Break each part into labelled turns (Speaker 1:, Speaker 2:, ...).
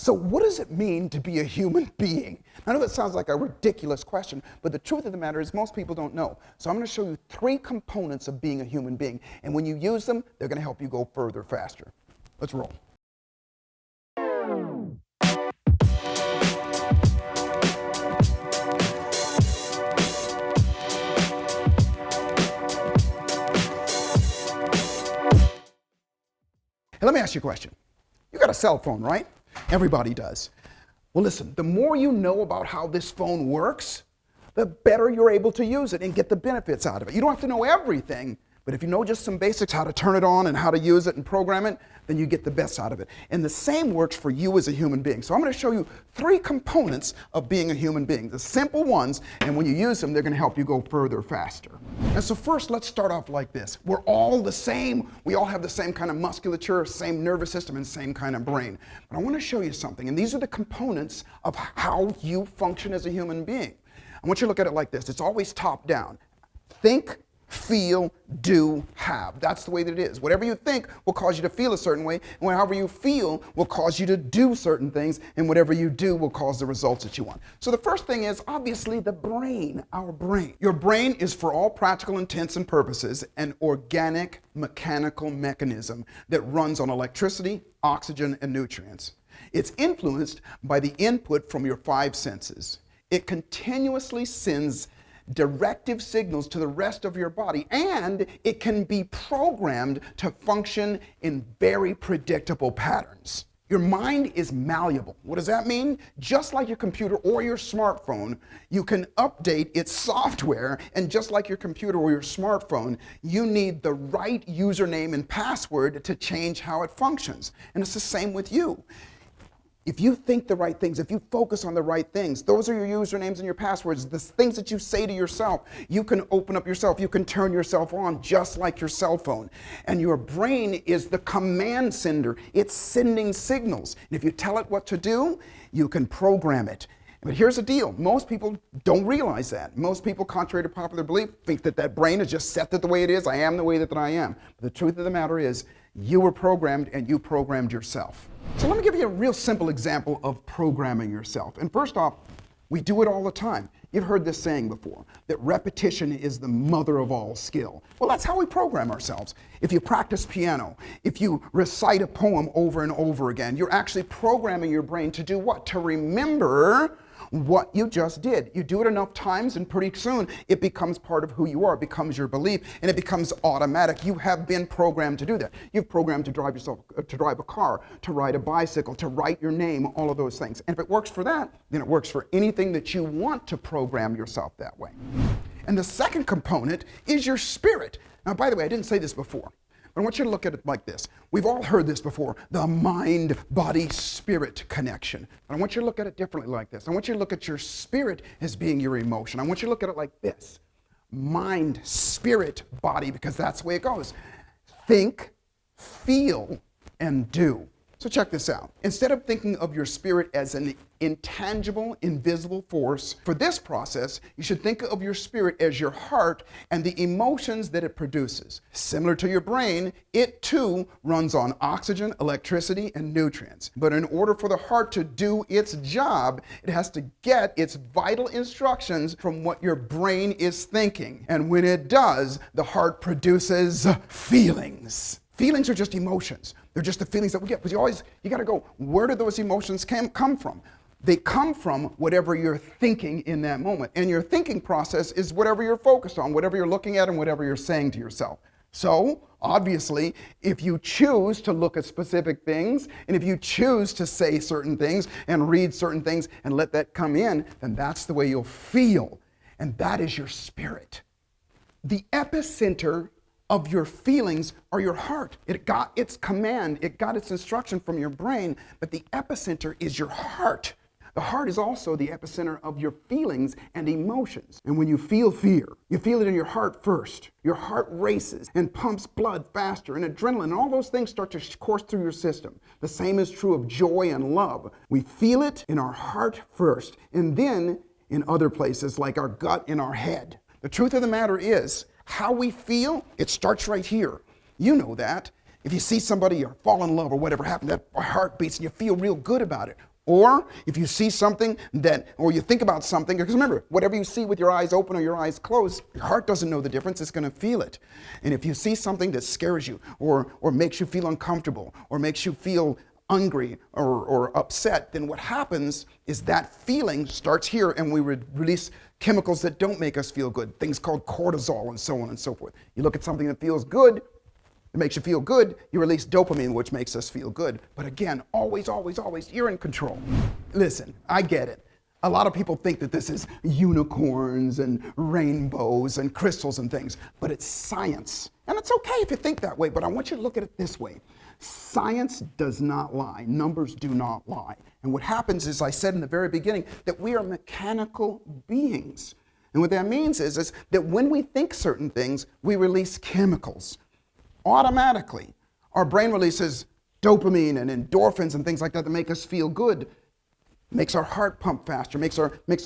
Speaker 1: So what does it mean to be a human being? I know that sounds like a ridiculous question, but the truth of the matter is most people don't know. So I'm going to show you 3 components of being a human being. And when you use them, they're going to help you go further faster. Let's roll. Hey, let me ask you a question. You got a cell phone, right? Everybody does. Well, listen, the more you know about how this phone works, the better you're able to use it and get the benefits out of it. You don't have to know everything, but if you know just some basics, how to turn it on and how to use it and program it, then you get the best out of it. And the same works for you as a human being. So I'm going to show you 3 components of being a human being, the simple ones, and when you use them, they're going to help you go further faster. And so first, let's start off like this. We're all the same. We all have the same kind of musculature, same nervous system, and same kind of brain. But I want to show you something, and these are the components of how you function as a human being. I want you to look at it like this. It's always top down. Think, feel, do, have. That's the way that it is. Whatever you think will cause you to feel a certain way, and however you feel will cause you to do certain things, and whatever you do will cause the results that you want. So the first thing is obviously the brain, our brain. Your brain is, for all practical intents and purposes, an organic mechanical mechanism that runs on electricity, oxygen, and nutrients. It's influenced by the input from your 5 senses. It continuously sends directive signals to the rest of your body, and it can be programmed to function in very predictable patterns. Your mind is malleable. What does that mean? Just like your computer or your smartphone, you can update its software, and just like your computer or your smartphone, you need the right username and password to change how it functions. And it's the same with you. If you think the right things, if you focus on the right things, those are your usernames and your passwords, the things that you say to yourself. You can open up yourself, you can turn yourself on just like your cell phone. And your brain is the command sender. It's sending signals. And if you tell it what to do, you can program it. But here's the deal. Most people don't realize that. Most people, contrary to popular belief, think that that brain is just set the way it is. I am the way that I am. But the truth of the matter is, you were programmed and you programmed yourself. So let me give you a real simple example of programming yourself. And first off, we do it all the time. You've heard this saying before, that repetition is the mother of all skill. Well, that's how we program ourselves. If you practice piano, if you recite a poem over and over again, you're actually programming your brain to do what? To remember what you just did. You do it enough times and pretty soon it becomes part of who you are, it becomes your belief, and it becomes automatic. You have been programmed to do that. You've programmed to drive a car, to ride a bicycle, to write your name, all of those things. And if it works for that, then it works for anything that you want to program yourself that way. And the second component is your spirit. Now, by the way, I didn't say this before, but I want you to look at it like this. We've all heard this before, the mind-body-spirit connection. But I want you to look at it differently like this. I want you to look at your spirit as being your emotion. I want you to look at it like this. Mind, spirit, body, because that's the way it goes. Think, feel, and do. So check this out. Instead of thinking of your spirit as an intangible, invisible force, for this process, you should think of your spirit as your heart and the emotions that it produces. Similar to your brain, it too runs on oxygen, electricity, and nutrients. But in order for the heart to do its job, it has to get its vital instructions from what your brain is thinking. And when it does, the heart produces feelings. Feelings are just emotions. They're just the feelings that we get. But you got to go, where do those emotions come from? They come from whatever you're thinking in that moment. And your thinking process is whatever you're focused on, whatever you're looking at, and whatever you're saying to yourself. So, obviously, if you choose to look at specific things, and if you choose to say certain things and read certain things and let that come in, then that's the way you'll feel. And that is your spirit. The epicenter of your feelings are your heart. It got its command, it got its instruction from your brain, but the epicenter is your heart. The heart is also the epicenter of your feelings and emotions. And when you feel fear, you feel it in your heart first. Your heart races and pumps blood faster, and adrenaline, and all those things start to course through your system. The same is true of joy and love. We feel it in our heart first, and then in other places like our gut and our head. The truth of the matter is, how we feel, it starts right here. You know that. If you see somebody or fall in love or whatever happened, that heart beats and you feel real good about it. Or if you see something or you think about something, because remember, whatever you see with your eyes open or your eyes closed, your heart doesn't know the difference, it's going to feel it. And if you see something that scares you or makes you feel uncomfortable or makes you feel angry or upset, then what happens is that feeling starts here and we release chemicals that don't make us feel good, things called cortisol and so on and so forth. You look at something that feels good, it makes you feel good, you release dopamine, which makes us feel good. But again, always, you're in control. Listen, I get it. A lot of people think that this is unicorns and rainbows and crystals and things, but it's science. And it's okay if you think that way, but I want you to look at it this way. Science does not lie. Numbers do not lie. And what happens is, I said in the very beginning, that we are mechanical beings. And what that means is that when we think certain things, we release chemicals. Automatically, our brain releases dopamine and endorphins and things like that make us feel good. Makes our heart pump faster, makes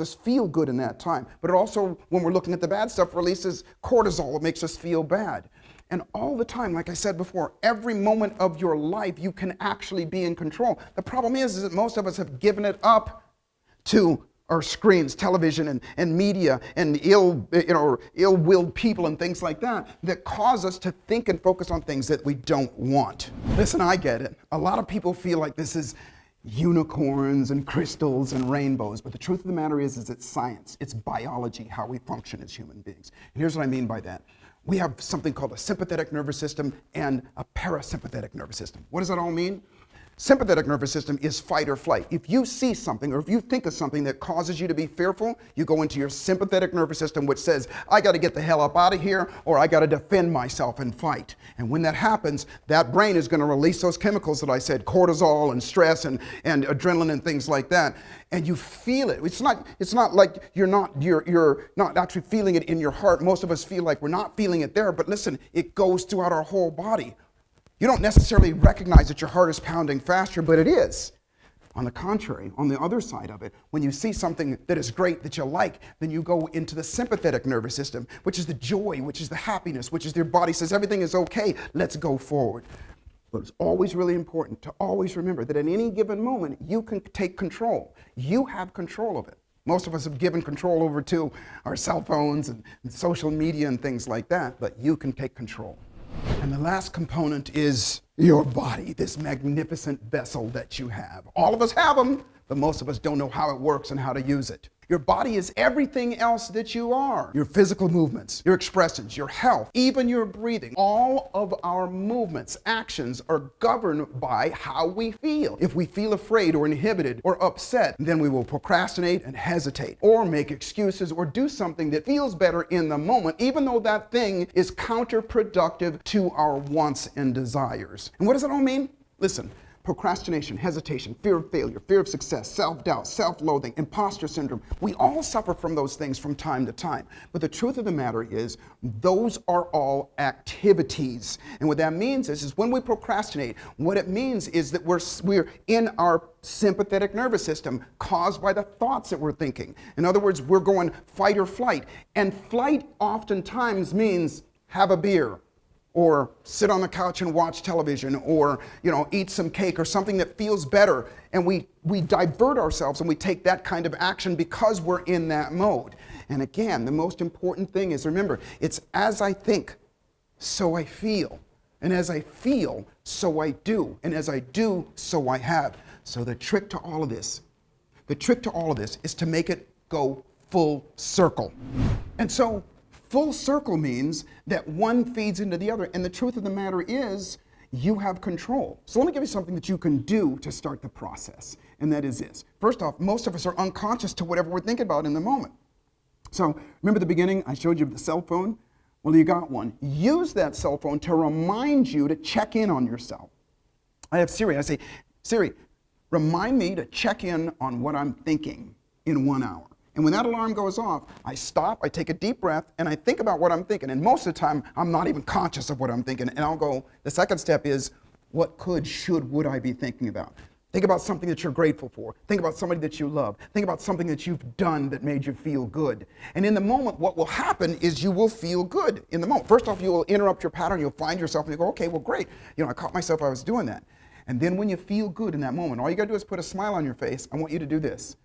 Speaker 1: us feel good in that time. But it also, when we're looking at the bad stuff, releases cortisol. It makes us feel bad. And all the time, like I said before, every moment of your life, you can actually be in control. The problem is that most of us have given it up to our screens, television, and media, and ill-willed people and things like that cause us to think and focus on things that we don't want. Listen, I get it. A lot of people feel like this is unicorns and crystals and rainbows, but the truth of the matter is it's science. It's biology, how we function as human beings. And here's what I mean by that. We have something called a sympathetic nervous system and a parasympathetic nervous system. What does that all mean? Sympathetic nervous system is fight or flight. If you see something or if you think of something that causes you to be fearful, you go into your sympathetic nervous system, which says, I got to get the hell up out of here, or I got to defend myself and fight. And when that happens, that brain is going to release those chemicals that I said, cortisol and stress and adrenaline and things like that. And you feel it. It's not like you're not actually feeling it in your heart. Most of us feel like we're not feeling it there, but listen, it goes throughout our whole body. You don't necessarily recognize that your heart is pounding faster, but it is. On the contrary, on the other side of it, when you see something that is great, that you like, then you go into the sympathetic nervous system, which is the joy, which is the happiness, which is your body says everything is okay, let's go forward. But it's always really important to always remember that at any given moment, you can take control. You have control of it. Most of us have given control over to our cell phones and social media and things like that, but you can take control. And the last component is your body, this magnificent vessel that you have. All of us have them, but most of us don't know how it works and how to use it. Your body is everything else that you are. Your physical movements, your expressions, your health, even your breathing. All of our movements, actions are governed by how we feel. If we feel afraid or inhibited or upset, then we will procrastinate and hesitate or make excuses or do something that feels better in the moment, even though that thing is counterproductive to our wants and desires. And what does that all mean? Listen. Procrastination, hesitation, fear of failure, fear of success, self-doubt, self-loathing, imposter syndrome. We all suffer from those things from time to time. But the truth of the matter is, those are all activities. And what that means is when we procrastinate, what it means is that we're in our sympathetic nervous system caused by the thoughts that we're thinking. In other words, we're going fight or flight. And flight oftentimes means have a beer, or sit on the couch and watch television, or eat some cake or something that feels better. And we divert ourselves and we take that kind of action because we're in that mode. And again, the most important thing is, remember, it's as I think, so I feel. And as I feel, so I do. And as I do, so I have. So the trick to all of this is to make it go full circle. And so full circle means that one feeds into the other. And the truth of the matter is, you have control. So let me give you something that you can do to start the process. And that is this. First off, most of us are unconscious to whatever we're thinking about in the moment. So remember the beginning, I showed you the cell phone? Well, you got one. Use that cell phone to remind you to check in on yourself. I have Siri. I say, Siri, remind me to check in on what I'm thinking in 1 hour. And when that alarm goes off, I stop, I take a deep breath, and I think about what I'm thinking. And most of the time, I'm not even conscious of what I'm thinking. And I'll go, the second step is, what would I be thinking about? Think about something that you're grateful for. Think about somebody that you love. Think about something that you've done that made you feel good. And in the moment, what will happen is you will feel good in the moment. First off, you will interrupt your pattern. You'll find yourself and you go, okay, well, great. I caught myself, I was doing that. And then when you feel good in that moment, all you got to do is put a smile on your face. I want you to do this.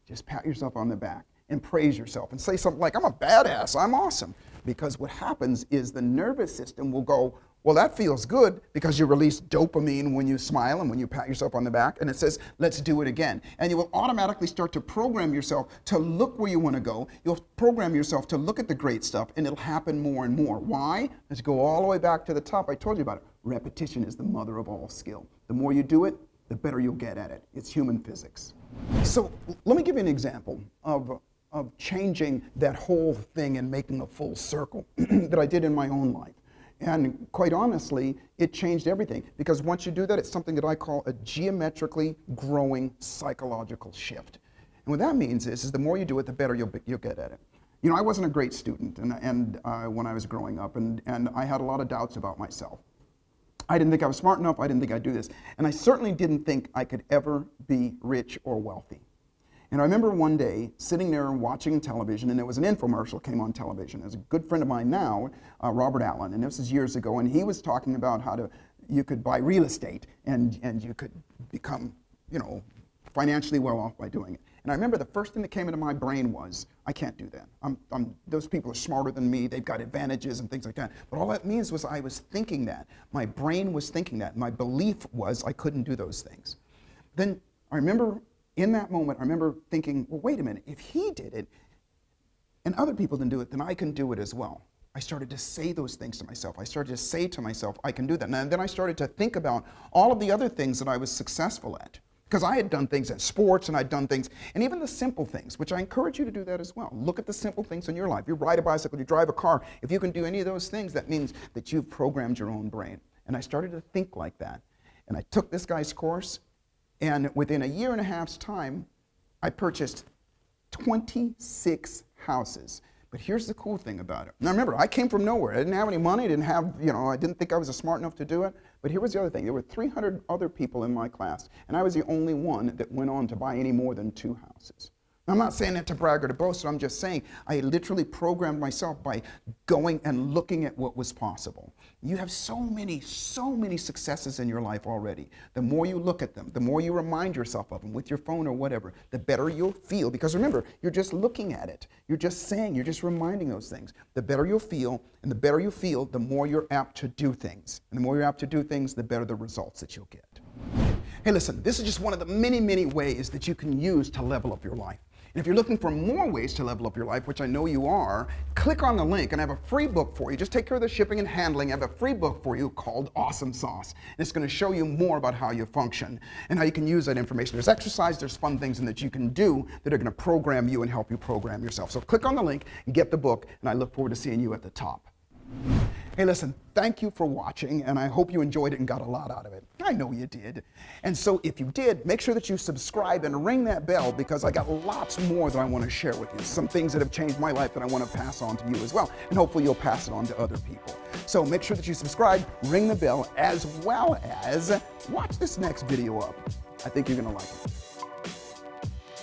Speaker 1: Just pat yourself on the back and praise yourself and say something like, I'm a badass, I'm awesome. Because what happens is the nervous system will go, well, that feels good, because you release dopamine when you smile and when you pat yourself on the back, and it says, let's do it again. And you will automatically start to program yourself to look where you want to go. You'll program yourself to look at the great stuff, and it'll happen more and more. Why? Let's go all the way back to the top. I told you about it. Repetition is the mother of all skill. The more you do it, the better you'll get at it. It's human physics. So let me give you an example of changing that whole thing and making a full circle that I did in my own life. And quite honestly, it changed everything, because once you do that, it's something that I call a geometrically growing psychological shift. And what that means is the more you do it, the better you'll get at it. You know, I wasn't a great student when I was growing up, and I had a lot of doubts about myself. I didn't think I was smart enough. I didn't think I'd do this. And I certainly didn't think I could ever be rich or wealthy. And I remember one day sitting there watching television, and there was an infomercial came on television. There's a good friend of mine now, Robert Allen, and this is years ago, and he was talking about how you could buy real estate and you could become, you know, financially well off by doing it. And I remember the first thing that came into my brain was, I can't do that. Those people are smarter than me. They've got advantages and things like that. But all that means was I was thinking that. My brain was thinking that. My belief was I couldn't do those things. Then I remember in that moment, I remember thinking, well, wait a minute. If he did it and other people didn't do it, then I can do it as well. I started to say those things to myself. I started to say to myself, I can do that. And then I started to think about all of the other things that I was successful at. Because I had done things in sports, and I'd done things, and even the simple things, which I encourage you to do that as well. Look at the simple things in your life. You ride a bicycle, you drive a car. If you can do any of those things, that means that you've programmed your own brain. And I started to think like that. And I took this guy's course, and within a year and a half's time, I purchased 26 houses. But here's the cool thing about it. Now remember, I came from nowhere. I didn't have any money, I didn't think I was smart enough to do it. But here was the other thing. There were 300 other people in my class, and I was the only one that went on to buy any more than 2 houses. Now, I'm not saying that to brag or to boast, I'm just saying I literally programmed myself by going and looking at what was possible. You have so many successes in your life already. The more you look at them, the more you remind yourself of them with your phone or whatever, the better you'll feel. Because remember, you're just looking at it. You're just saying, you're just reminding those things. The better you'll feel, and the better you feel, the more you're apt to do things. And the more you're apt to do things, the better the results that you'll get. Hey, listen, this is just one of the many ways that you can use to level up your life. And if you're looking for more ways to level up your life, which I know you are, click on the link and I have a free book for you. Just take care of the shipping and handling. I have a free book for you called Awesome Sauce. And it's going to show you more about how you function and how you can use that information. There's exercise, there's fun things that you can do that are going to program you and help you program yourself. So click on the link and get the book, and I look forward to seeing you at the top. Hey, listen, thank you for watching, and I hope you enjoyed it and got a lot out of it. I know you did. And so if you did, make sure that you subscribe and ring that bell, because I got lots more that I want to share with you. Some things that have changed my life that I want to pass on to you as well, and hopefully you'll pass it on to other people. So make sure that you subscribe, ring the bell, as well as watch this next video up. I think you're going to like it.